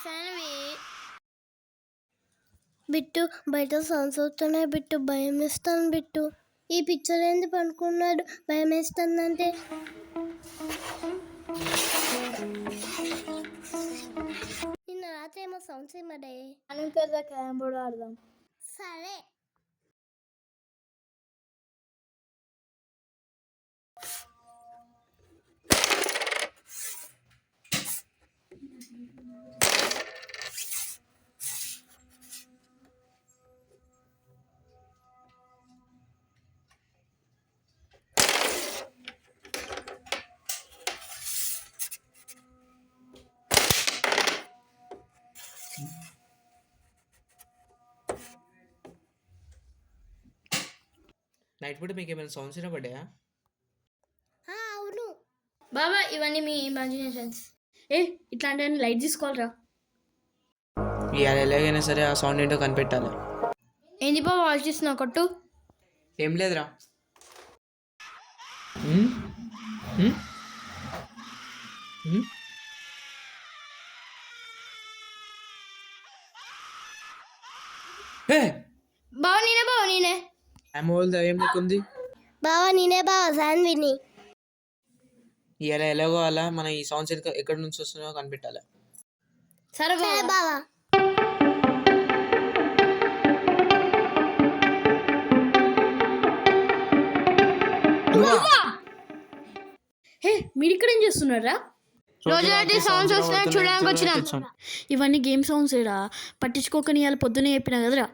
Saanvi bit బయట sounds వస్తున్నాయి bit భయం వేస్తాను బిట్టు ఈ పిక్చర్ ఏంది పనుకున్నాడు భయం వేస్తుందంటే నిన్న రాత్రి ఏమో సౌండ్స్ ఏమడే అనుకదా క్యారం బోర్డు ఆడదాం. సరే నైట్ పూట మీకు ఏమైనా సౌండ్స్ వినపడ్డాయా? అవును బాబా ఇవన్నీ మీ ఇమాజినేషన్స్. ఇట్లాంటి లైట్ తీసుకోవాలరా. ఇవాళ ఎలాగైనా సరే ఆ సౌండ్ ఏంటో కనిపెట్టాలి. ఏంది బాబా ఆలోచిస్తున్నావు కొట్టు. ఏం లేదురా. బావ నేనే అమోల్ ఏం నీకుంది? బావా నేనే బావా సాన్విని ఇవాళ ఎలాగో అలా మన ఈ సౌండ్స్ ఎక్కడి నుంచి వస్తున్నాయో కనిపెట్టాలి. సరే బావా మీరు ఇక్కడ ఏం చేస్తున్నారా? రోజు సౌండ్స్ వస్తున్నాయి చూడడానికి వచ్చినాం. ఇవన్నీ గేమ్ సౌండ్స్ ఏడా పట్టించుకోకని ఇవాళ పొద్దునే చెప్పినా కదరా.